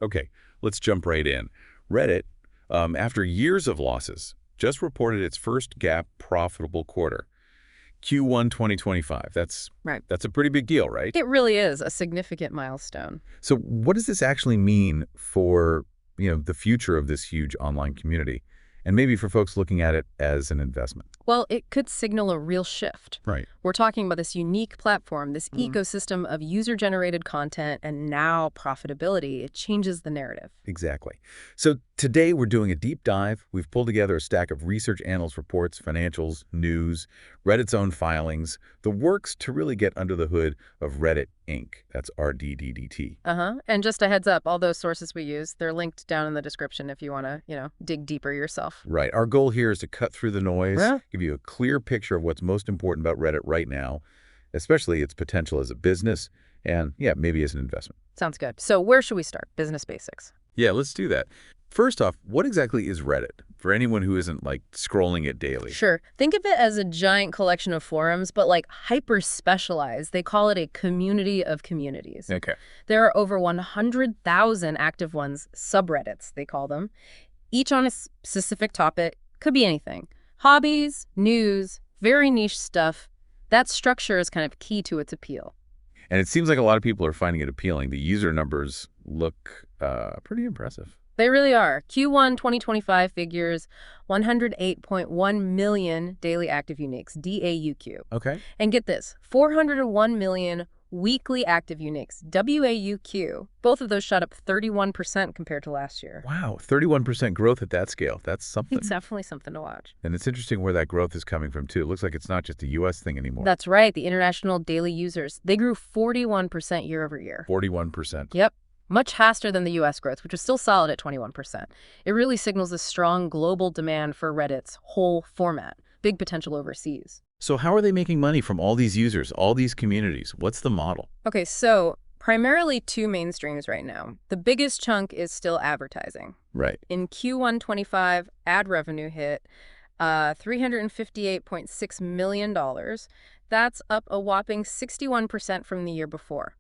Okay, let's jump right in. Reddit, after years of losses, just reported its first GAAP profitable quarter. Q1 2025. Right. That's a pretty big deal, right? It really is a significant milestone. So what does this actually mean for, the future of this huge online community? And maybe for folks looking at it as an investment. Well, it could signal a real shift. Right. We're talking about this unique platform, this Mhm. ecosystem of user-generated content, and now profitability. It changes the narrative. Exactly. So today we're doing a deep dive. We've pulled together a stack of research analyst reports, financials, news, Reddit's own filings, the works to really get under the hood of Reddit Inc. That's RDDDT. And just a heads up, all those sources we use, they're linked down in the description if you want to, dig deeper yourself. Right. Our goal here is to cut through the noise, Yeah. give you a clear picture of what's most important about Reddit right now, especially its potential as a business and, yeah, maybe as an investment. Sounds good. So where should we start? Business basics. Yeah, let's do that. First off, what exactly is Reddit for anyone who isn't, scrolling it daily? Sure. Think of it as a giant collection of forums, but hyper-specialized. They call it a community of communities. Okay. There are over 100,000 active ones, subreddits, they call them, each on a specific topic. Could be anything. Hobbies, news, very niche stuff. That structure is kind of key to its appeal. And it seems like a lot of people are finding it appealing. The user numbers look pretty impressive. They really are. Q1 2025 figures 108.1 million daily active uniques, DAUQ. Okay. And get this, 401 million weekly active uniques, WAUQ. Both of those shot up 31% compared to last year. Wow, 31% growth at that scale. That's something. It's definitely something to watch. And it's interesting where that growth is coming from, too. It looks like it's not just a U.S. thing anymore. That's right. The international daily users, they grew 41% year over year. 41%. Yep. Much faster than the U.S. growth, which was still solid at 21%. It really signals a strong global demand for Reddit's whole format. Big potential overseas. So how are they making money from all these users, all these communities? What's the model? Okay, so primarily two main streams right now. The biggest chunk is still advertising. Right. In Q1 25, ad revenue hit $358.6 million. That's up a whopping 61% from the year before.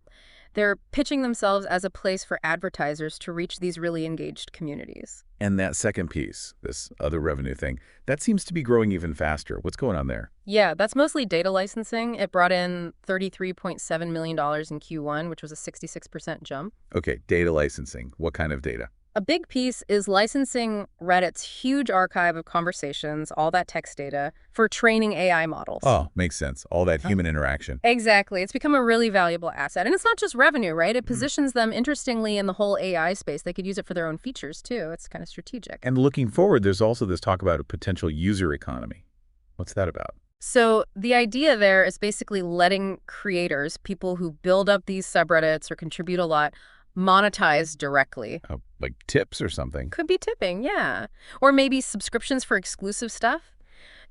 They're pitching themselves as a place for advertisers to reach these really engaged communities. And that second piece, this other revenue thing, that seems to be growing even faster. What's going on there? Yeah, that's mostly data licensing. It brought in $33.7 million in Q1, which was a 66% jump. Okay, data licensing. What kind of data? A big piece is licensing Reddit's huge archive of conversations, all that text data, for training AI models. Oh, makes sense. All that human interaction. Exactly. It's become a really valuable asset. And it's not just revenue, right? It positions them interestingly in the whole AI space. They could use it for their own features, too. It's kind of strategic. And looking forward, there's also this talk about a potential user economy. What's that about? So the idea there is basically letting creators, people who build up these subreddits or contribute a lot, monetize directly. Like tips or something? Could be tipping, yeah. Or maybe subscriptions for exclusive stuff.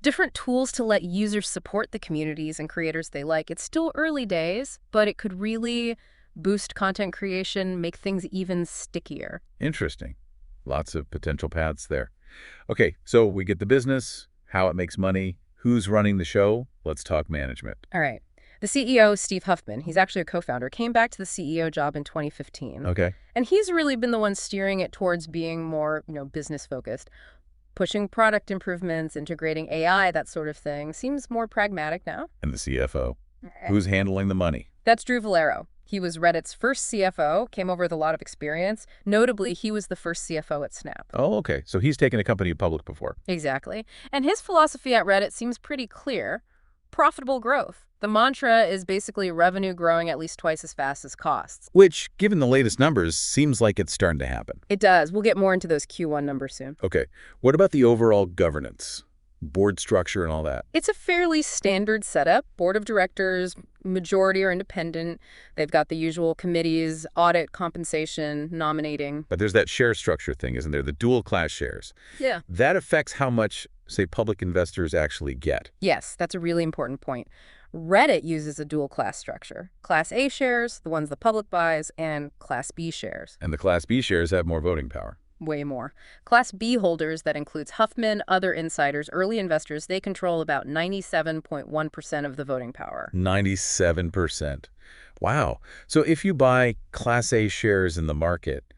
Different tools to let users support the communities and creators they like. It's still early days, but it could really boost content creation, make things even stickier. Interesting. Lots of potential paths there. Okay, so we get the business, how it makes money, who's running the show. Let's talk management. All right. The CEO, Steve Huffman, he's actually a co-founder, came back to the CEO job in 2015. Okay. And he's really been the one steering it towards being more, business-focused. Pushing product improvements, integrating AI, that sort of thing. Seems more pragmatic now. And the CFO. Who's handling the money? That's Drew Valero. He was Reddit's first CFO, came over with a lot of experience. Notably, he was the first CFO at Snap. Oh, okay. So he's taken a company public before. Exactly. And his philosophy at Reddit seems pretty clear. Profitable growth. The mantra is basically revenue growing at least twice as fast as costs. Which, given the latest numbers, seems like it's starting to happen. It does. We'll get more into those Q1 numbers soon. Okay. What about the overall governance? Board structure and all that? It's a fairly standard setup. Board of directors, majority or independent. They've got the usual committees, audit, compensation, nominating. But there's that share structure thing, isn't there? The dual class shares. Yeah. That affects how much, say, public investors actually get. Yes, that's a really important point. Reddit uses a dual class structure. Class A shares, the ones the public buys, and Class B shares. And the Class B shares have more voting power. Way more. Class B holders, that includes Huffman, other insiders, early investors, they control about 97.1% of the voting power. 97%. Wow. So if you buy Class A shares in the market,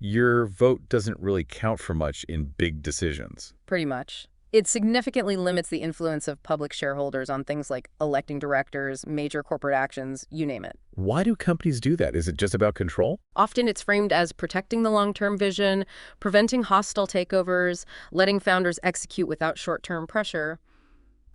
your vote doesn't really count for much in big decisions. Pretty much. It significantly limits the influence of public shareholders on things like electing directors, major corporate actions, you name it. Why do companies do that? Is it just about control? Often it's framed as protecting the long-term vision, preventing hostile takeovers, letting founders execute without short-term pressure.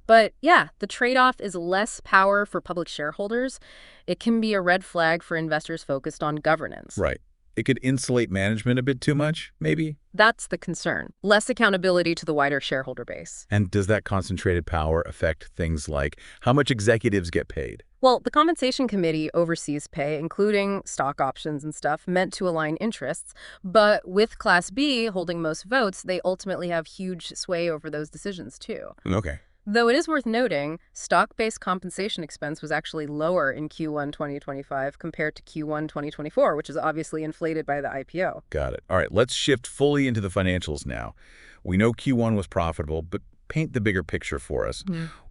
But yeah, the trade-off is less power for public shareholders. It can be a red flag for investors focused on governance. Right. It could insulate management a bit too much, maybe? That's the concern. Less accountability to the wider shareholder base. And does that concentrated power affect things like how much executives get paid? Well, the compensation committee oversees pay, including stock options and stuff, meant to align interests. But with Class B holding most votes, they ultimately have huge sway over those decisions, too. Okay. Though it is worth noting, stock-based compensation expense was actually lower in Q1 2025 compared to Q1 2024, which is obviously inflated by the IPO. Got it. All right, let's shift fully into the financials now. We know Q1 was profitable, but paint the bigger picture for us.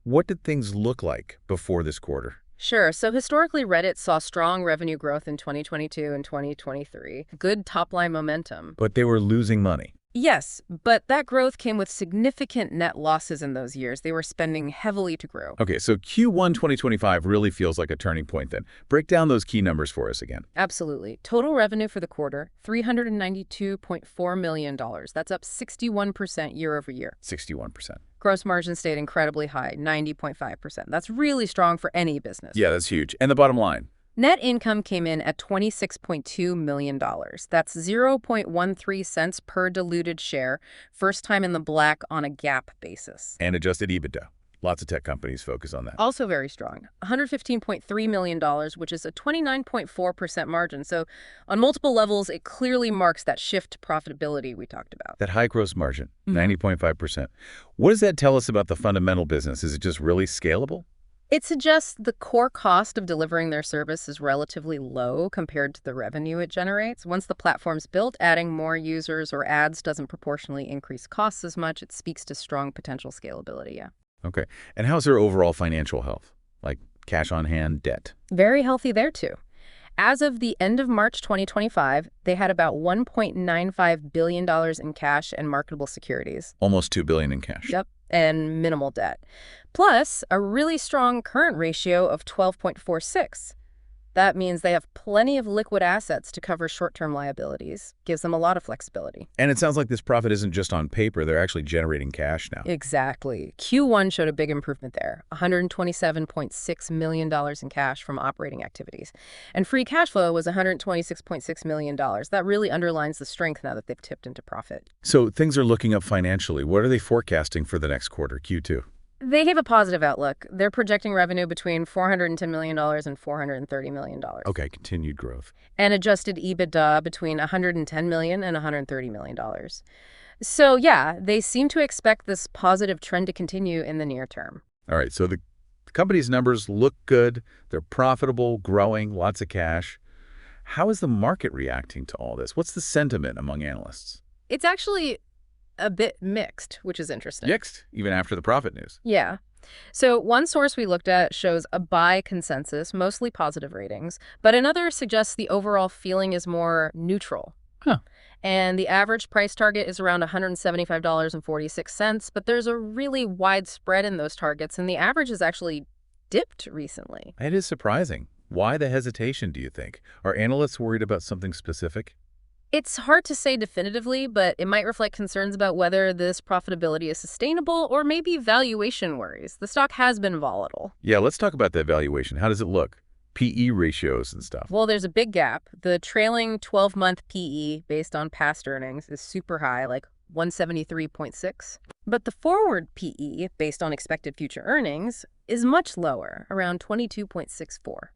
What did things look like before this quarter? Sure. So historically, Reddit saw strong revenue growth in 2022 and 2023. Good top-line momentum. But they were losing money. Yes, but that growth came with significant net losses in those years. They were spending heavily to grow. Okay, so Q1 2025 really feels like a turning point then. Break down those key numbers for us again. Absolutely. Total revenue for the quarter, $392.4 million. That's up 61% year over year. 61%. Gross margin stayed incredibly high, 90.5%. That's really strong for any business. Yeah, that's huge. And the bottom line? Net income came in at $26.2 million. That's 0.13 cents per diluted share, first time in the black on a GAAP basis. And adjusted EBITDA. Lots of tech companies focus on that. Also very strong, $115.3 million, which is a 29.4% margin. So on multiple levels, it clearly marks that shift to profitability we talked about. That high gross margin, 90.5%. What does that tell us about the fundamental business? Is it just really scalable? It suggests the core cost of delivering their service is relatively low compared to the revenue it generates. Once the platform's built, adding more users or ads doesn't proportionally increase costs as much. It speaks to strong potential scalability, yeah. Okay. And how's their overall financial health? Like cash on hand, debt? Very healthy there, too. As of the end of March 2025, they had about $1.95 billion in cash and marketable securities. Almost $2 billion in cash. Yep, and minimal debt. Plus, a really strong current ratio of 12.46. That means they have plenty of liquid assets to cover short-term liabilities. Gives them a lot of flexibility. And it sounds like this profit isn't just on paper. They're actually generating cash now. Exactly. Q1 showed a big improvement there, $127.6 million in cash from operating activities. And free cash flow was $126.6 million. That really underlines the strength now that they've tipped into profit. So things are looking up financially. What are they forecasting for the next quarter, Q2? They gave a positive outlook. They're projecting revenue between $410 million and $430 million. Okay, continued growth. And adjusted EBITDA between $110 million and $130 million. So yeah, they seem to expect this positive trend to continue in the near term. All right, so the company's numbers look good. They're profitable, growing, lots of cash. How is the market reacting to all this? What's the sentiment among analysts? It's actually a bit mixed, which is interesting. Mixed, even after the profit news. Yeah. So one source we looked at shows a buy consensus, mostly positive ratings, but another suggests the overall feeling is more neutral. Huh. And the average price target is around $175.46, but there's a really wide spread in those targets, and the average has actually dipped recently. It is surprising. Why the hesitation, do you think? Are analysts worried about something specific? It's hard to say definitively, but it might reflect concerns about whether this profitability is sustainable or maybe valuation worries. The stock has been volatile. Yeah, let's talk about that valuation. How does it look? PE ratios and stuff. Well, there's a big gap. The trailing 12-month PE based on past earnings is super high, like 173.6. But the forward PE based on expected future earnings is much lower, around 22.64.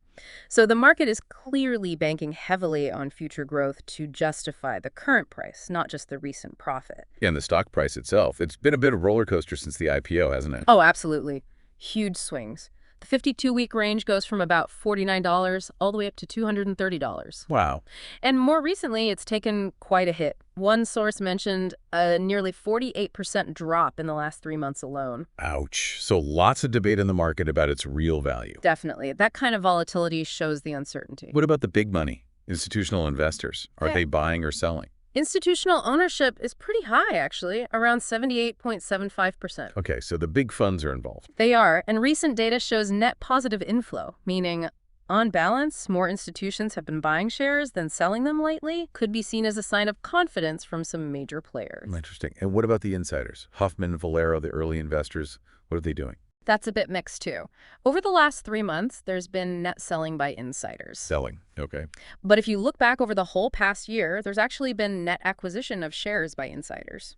So the market is clearly banking heavily on future growth to justify the current price, not just the recent profit. Yeah, and the stock price itself. It's been a bit of a roller coaster since the IPO, hasn't it? Oh, absolutely. Huge swings. The 52-week range goes from about $49 all the way up to $230. Wow. And more recently, it's taken quite a hit. One source mentioned a nearly 48% drop in the last 3 months alone. Ouch. So lots of debate in the market about its real value. Definitely. That kind of volatility shows the uncertainty. What about the big money? Institutional investors? Are they buying or selling? Institutional ownership is pretty high, actually, around 78.75%. Okay, so the big funds are involved. They are, and recent data shows net positive inflow, meaning, on balance, more institutions have been buying shares than selling them lately, could be seen as a sign of confidence from some major players. Interesting. And what about the insiders? Huffman, Valero, the early investors, what are they doing? That's a bit mixed, too. Over the last 3 months, there's been net selling by insiders. Selling. Okay. But if you look back over the whole past year, there's actually been net acquisition of shares by insiders.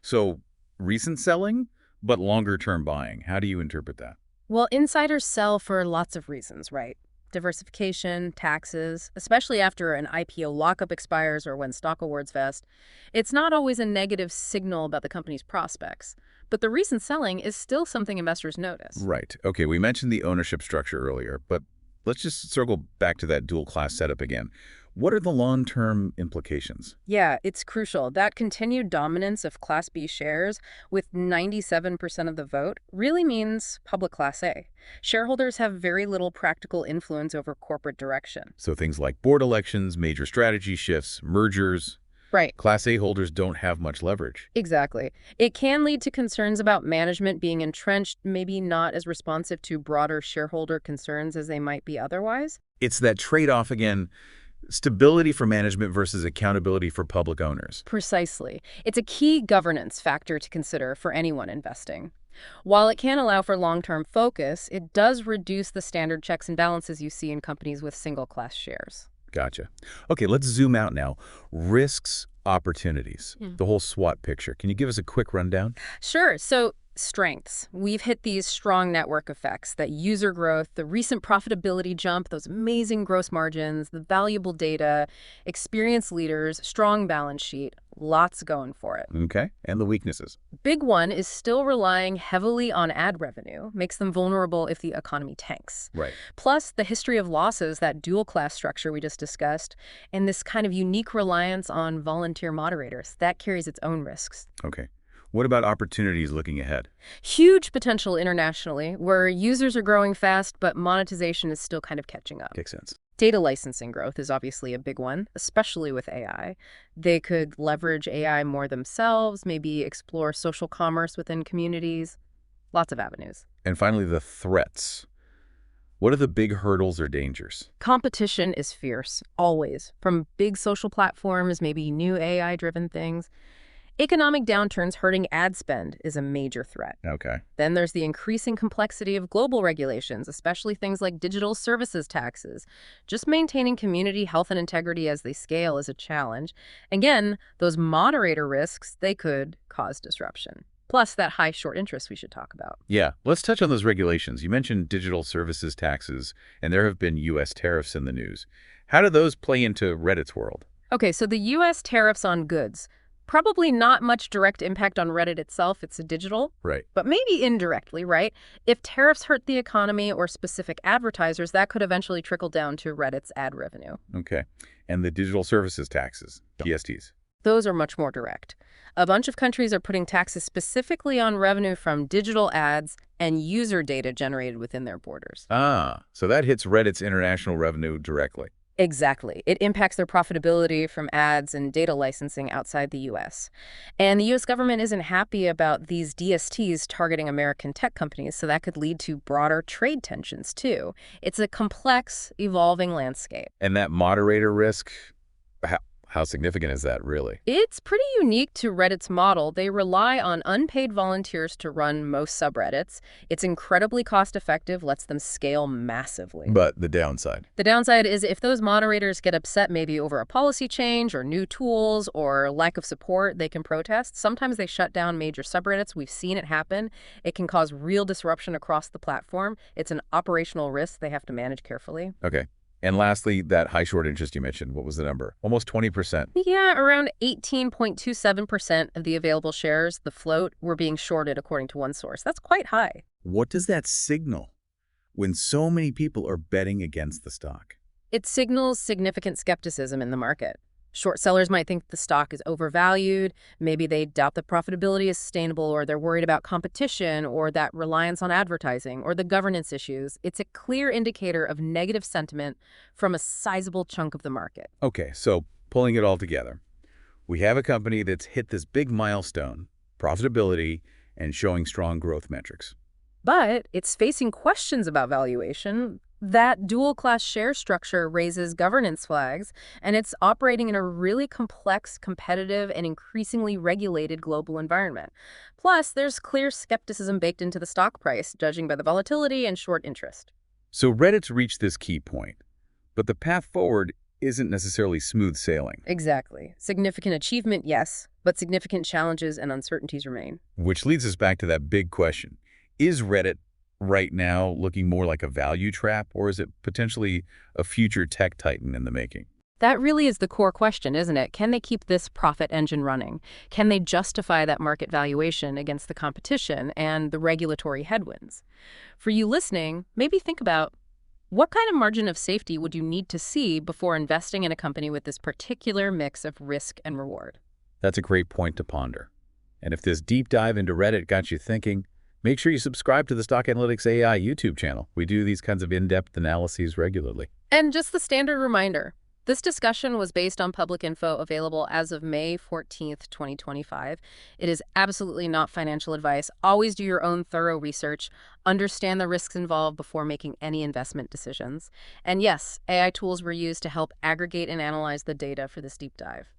So recent selling, but longer-term buying. How do you interpret that? Well, insiders sell for lots of reasons, right? Diversification, taxes, especially after an IPO lockup expires or when stock awards vest. It's not always a negative signal about the company's prospects. But the recent selling is still something investors notice. Right. Okay, we mentioned the ownership structure earlier, but let's just circle back to that dual-class setup again. What are the long-term implications? Yeah, it's crucial. That continued dominance of Class B shares with 97% of the vote really means public Class A. Shareholders have very little practical influence over corporate direction. So things like board elections, major strategy shifts, mergers. Right. Class A holders don't have much leverage. Exactly. It can lead to concerns about management being entrenched, maybe not as responsive to broader shareholder concerns as they might be otherwise. It's that trade-off again, stability for management versus accountability for public owners. Precisely. It's a key governance factor to consider for anyone investing. While it can allow for long-term focus, it does reduce the standard checks and balances you see in companies with single-class shares. Gotcha. Okay, let's zoom out now. Risks, opportunities, the whole SWOT picture. Can you give us a quick rundown? Sure. So strengths. We've hit these strong network effects, that user growth, the recent profitability jump, those amazing gross margins, the valuable data, experienced leaders, strong balance sheet, lots going for it. Okay, and the weaknesses. Big one is still relying heavily on ad revenue, makes them vulnerable if the economy tanks. Right. Plus, the history of losses, that dual-class structure we just discussed, and this kind of unique reliance on volunteer moderators, that carries its own risks. Okay. What about opportunities looking ahead? Huge potential internationally, where users are growing fast, but monetization is still kind of catching up. Makes sense. Data licensing growth is obviously a big one, especially with AI. They could leverage AI more themselves, maybe explore social commerce within communities. Lots of avenues. And finally, the threats. What are the big hurdles or dangers? Competition is fierce, always, from big social platforms, maybe new AI-driven things. Economic downturns hurting ad spend is a major threat. Okay. Then there's the increasing complexity of global regulations, especially things like digital services taxes. Just maintaining community health and integrity as they scale is a challenge. Again, those moderator risks, they could cause disruption. Plus that high short interest we should talk about. Yeah, let's touch on those regulations. You mentioned digital services taxes, and there have been U.S. tariffs in the news. How do those play into Reddit's world? Okay, so the U.S. tariffs on goods. Probably not much direct impact on Reddit itself. It's a digital. Right. But maybe indirectly, right? If tariffs hurt the economy or specific advertisers, that could eventually trickle down to Reddit's ad revenue. Okay. And the digital services taxes, DSTs. Those are much more direct. A bunch of countries are putting taxes specifically on revenue from digital ads and user data generated within their borders. Ah, so that hits Reddit's international revenue directly. Exactly. It impacts their profitability from ads and data licensing outside the U.S. And the U.S. government isn't happy about these DSTs targeting American tech companies, so that could lead to broader trade tensions, too. It's a complex, evolving landscape. And that moderator risk, how significant is that, really? It's pretty unique to Reddit's model. They rely on unpaid volunteers to run most subreddits. It's incredibly cost-effective, lets them scale massively. But the downside? The downside is if those moderators get upset maybe over a policy change or new tools or lack of support, they can protest. Sometimes they shut down major subreddits. We've seen it happen. It can cause real disruption across the platform. It's an operational risk they have to manage carefully. Okay. And lastly, that high short interest you mentioned, what was the number? Almost 20%. Yeah, around 18.27% of the available shares, the float, were being shorted according to one source. That's quite high. What does that signal when so many people are betting against the stock? It signals significant skepticism in the market. Short sellers might think the stock is overvalued, maybe they doubt the profitability is sustainable, or they're worried about competition, or that reliance on advertising, or the governance issues. It's a clear indicator of negative sentiment from a sizable chunk of the market. Okay, so pulling it all together, We have a company that's hit this big milestone, profitability, and showing strong growth metrics. But it's facing questions about valuation. That dual-class share structure raises governance flags, and it's operating in a really complex, competitive, and increasingly regulated global environment. Plus, there's clear skepticism baked into the stock price, judging by the volatility and short interest. So Reddit's reached this key point, but the path forward isn't necessarily smooth sailing, Exactly. Significant achievement, yes, but significant challenges and uncertainties remain. which leads us back to that big question. Is Reddit right now looking more like a value trap, or is it potentially a future tech titan in the making? That really is the core question, isn't it? Can they keep this profit engine running? Can they justify that market valuation against the competition and the regulatory headwinds? For you listening, maybe think about what kind of margin of safety would you need to see before investing in a company with this particular mix of risk and reward? That's a great point to ponder. And if this deep dive into Reddit got you thinking, make sure you subscribe to the Stock Analytics AI YouTube channel. We do these kinds of in-depth analyses regularly. And just the standard reminder, this discussion was based on public info available as of May 14th, 2025. It is absolutely not financial advice. Always do your own thorough research, understand the risks involved before making any investment decisions. And yes, AI tools were used to help aggregate and analyze the data for this deep dive.